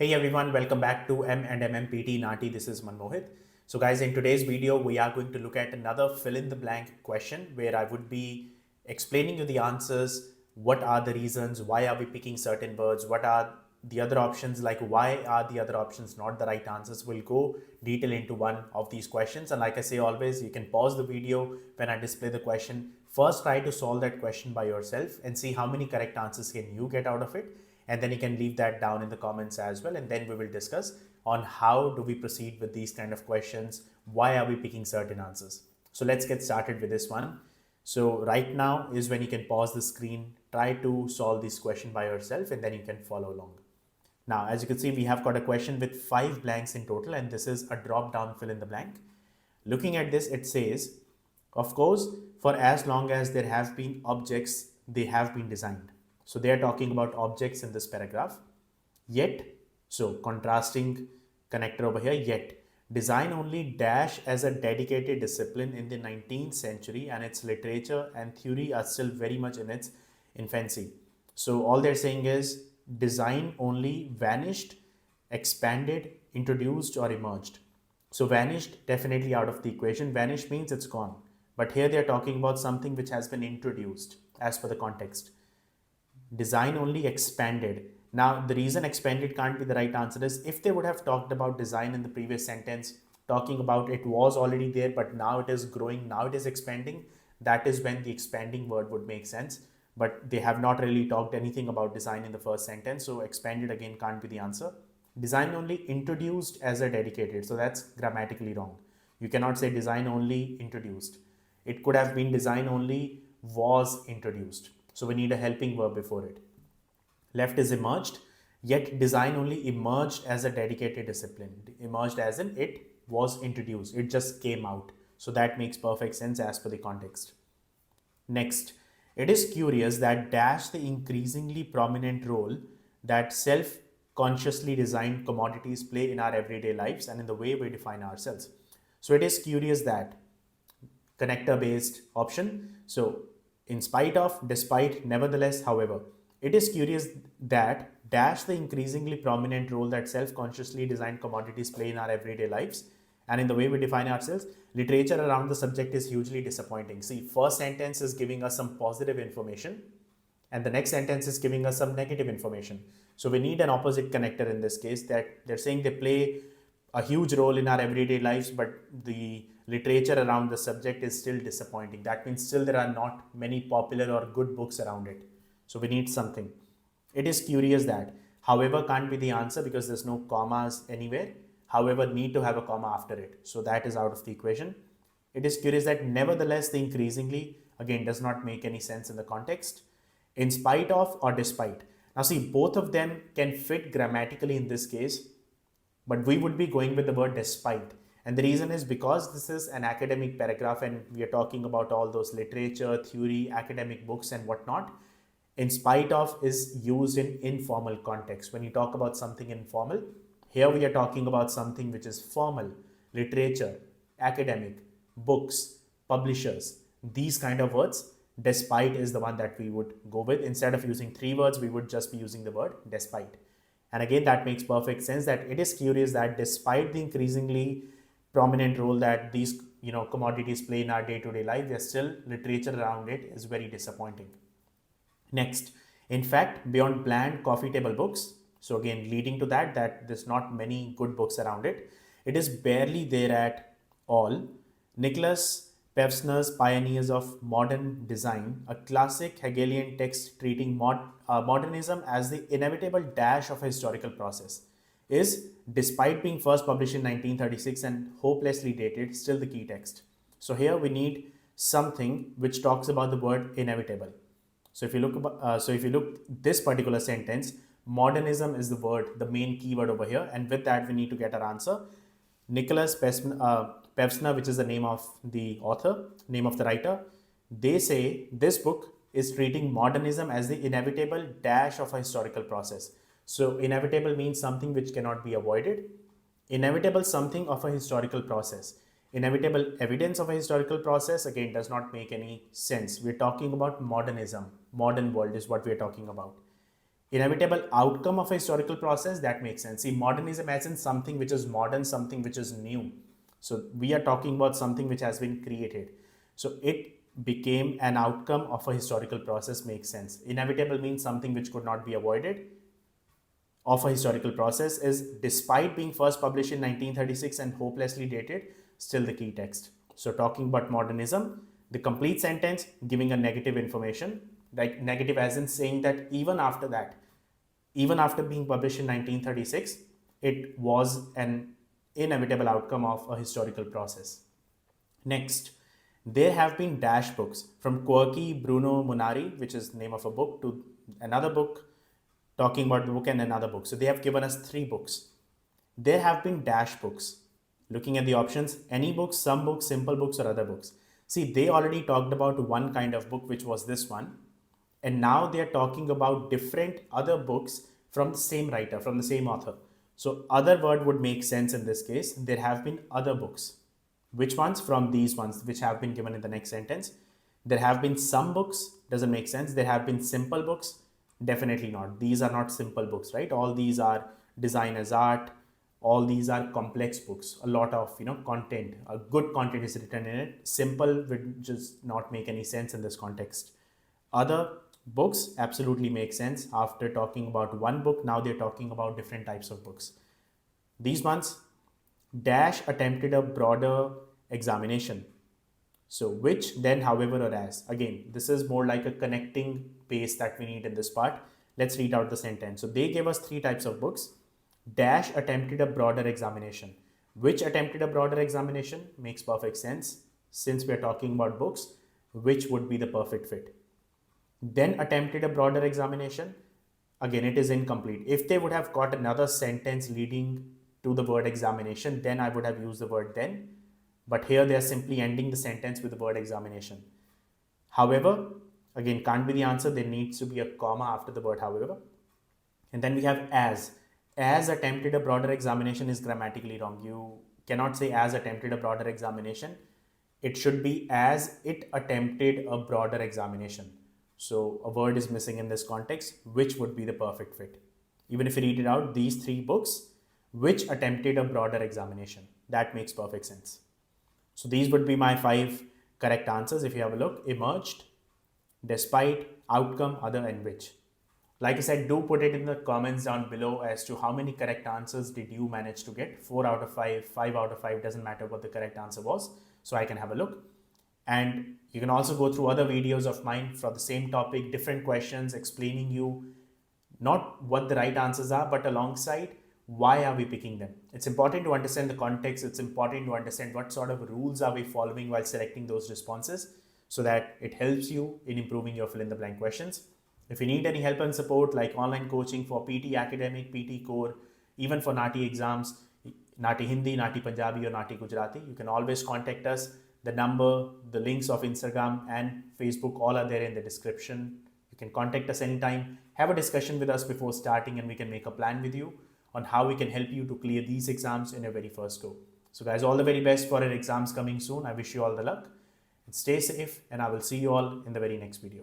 Hey everyone, welcome back to M&M PTE NAATI. This is Manmohit. So guys, in today's video, we are going to look at another fill in the blank question where I would be explaining you the answers. What are the reasons? Why are we picking certain words? What are the other options? Like why are the other options not the right answers? We'll go detail into one of these questions. And like I say always, you can pause the video when I display the question. First, try to solve that question by yourself and see how many correct answers can you get out of it, and then you can leave that down in the comments as well, and then we will discuss on how do we proceed with these kind of questions, why are we picking certain answers. So let's get started with this one. So right now is when you can pause the screen, try to solve this question by yourself, and then you can follow along. Now as you can see, we have got a question with 5 blanks in total, and this is a drop down fill in the blank. Looking at this, it says, of course, for as long as there have been objects, they have been designed. So they are talking about objects in this paragraph. Yet, so contrasting connector over here, yet design only dash as a dedicated discipline in the 19th century, and its literature and theory are still very much in its infancy. So all they're saying is design only vanished, expanded, introduced, or emerged. So vanished definitely out of the equation. Vanished means it's gone. But here they're talking about something which has been introduced as per the context. Design only expanded. Now, the reason expanded can't be the right answer is if they would have talked about design in the previous sentence, talking about it was already there, but now it is growing, now it is expanding, that is when the expanding word would make sense. But they have not really talked anything about design in the first sentence, so expanded again can't be the answer. Design only introduced as a dedicated, so that's grammatically wrong. You cannot say design only introduced. It could have been design only was introduced. So we need a helping verb before it. Left is emerged, yet design only emerged as a dedicated discipline. Emerged as in it was introduced, it just came out. So that makes perfect sense as per the context. Next, it is curious that dash the increasingly prominent role that self-consciously designed commodities play in our everyday lives and in the way we define ourselves. So it is curious that connector based option. So in spite of, despite, nevertheless, however, it is curious that dash the increasingly prominent role that self-consciously designed commodities play in our everyday lives and in the way we define ourselves. Literature around the subject is hugely disappointing. See, first sentence is giving us some positive information and the next sentence is giving us some negative information. So we need an opposite connector in this case, that they're saying they play a huge role in our everyday lives, but the literature around the subject is still disappointing. That means still there are not many popular or good books around it. So we need something. It is curious that, however, can't be the answer because there's no commas anywhere. However, need to have a comma after it. So that is out of the equation. It is curious that nevertheless, the increasingly, again, does not make any sense in the context. In spite of or despite. Now see, both of them can fit grammatically in this case, but we would be going with the word despite. And the reason is because this is an academic paragraph and we are talking about all those literature, theory, academic books and whatnot. In spite of is used in informal context. When you talk about something informal, here we are talking about something which is formal, literature, academic, books, publishers, these kind of words. Despite is the one that we would go with. Instead of using 3 words, we would just be using the word despite. And again, that makes perfect sense that it is curious that despite the increasingly prominent role that these commodities play in our day-to-day life, there's still literature around it is very disappointing. Next, in fact, beyond bland coffee table books, so again leading to that there's not many good books around it. It is barely there at all. Nicholas Pevsner's Pioneers of Modern Design, a classic Hegelian text treating modernism as the inevitable dash of a historical process, is, despite being first published in 1936 and hopelessly dated, still the key text. So here we need something which talks about the word inevitable. So if you look this particular sentence, modernism is the word, the main keyword over here, and with that we need to get our answer. Nicholas Pevsner, which is the name of the author, name of the writer, they say this book is treating modernism as the inevitable dash of a historical process. So inevitable means something which cannot be avoided. Inevitable something of a historical process. Inevitable evidence of a historical process, again, does not make any sense. We're talking about modernism. Modern world is what we're talking about. Inevitable outcome of a historical process, that makes sense. See, modernism as in something which is modern, something which is new. So we are talking about something which has been created. So it became an outcome of a historical process, makes sense. Inevitable means something which could not be avoided of a historical process is, despite being first published in 1936 and hopelessly dated, still the key text. So talking about modernism, the complete sentence giving a negative information, like negative as in saying that even after that, even after being published in 1936, it was an inevitable outcome of a historical process. Next, there have been dash books from quirky Bruno Munari, which is the name of a book, to another book talking about the book and another book. So they have given us 3 books. There have been dash books. Looking at the options, any books, some books, simple books, or other books. See, they already talked about one kind of book, which was this one. And now they are talking about different other books from the same writer, from the same author. So other word would make sense in this case. There have been other books. Which ones? From these ones, which have been given in the next sentence. There have been some books, doesn't make sense. There have been simple books, definitely not. These are not simple books, right? All these are design as art. All these are complex books. A lot of content, a good content is written in it. Simple would just not make any sense in this context. Other books absolutely make sense. After talking about one book, now they're talking about different types of books. These ones, dash attempted a broader examination. So which, then, however, or as. Again, this is more like a connecting base that we need in this part. Let's read out the sentence. So they gave us 3 types of books. Dash attempted a broader examination. Which attempted a broader examination? Makes perfect sense. Since we are talking about books, which would be the perfect fit? Then attempted a broader examination. Again, it is incomplete. If they would have got another sentence leading to the word examination, then I would have used the word then. But here they are simply ending the sentence with the word examination. However, again, can't be the answer. There needs to be a comma after the word however. And then we have as. As attempted a broader examination is grammatically wrong. You cannot say as attempted a broader examination. It should be as it attempted a broader examination. So a word is missing in this context, which would be the perfect fit. Even if you read it out, these 3 books, which attempted a broader examination. That makes perfect sense. So these would be my 5 correct answers. If you have a look, emerged, despite, outcome, other, and which. Like I said, do put it in the comments down below as to how many correct answers did you manage to get. 4 out of 5, 5 out of 5, doesn't matter what the correct answer was. So I can have a look. And you can also go through other videos of mine for the same topic, different questions, explaining you not what the right answers are, but alongside why are we picking them. It's important to understand the context. It's important to understand what sort of rules are we following while selecting those responses, so that it helps you in improving your fill in the blank questions. If you need any help and support like online coaching for PT Academic, PT Core, even for NAATI exams, NAATI Hindi, NAATI Punjabi or NAATI Gujarati, you can always contact us. The number, the links of Instagram and Facebook, all are there in the description. You can contact us anytime, have a discussion with us before starting, and we can make a plan with you on how we can help you to clear these exams in your very first go. So guys, all the very best for your exams coming soon. I wish you all the luck. Stay safe, and I will see you all in the very next video.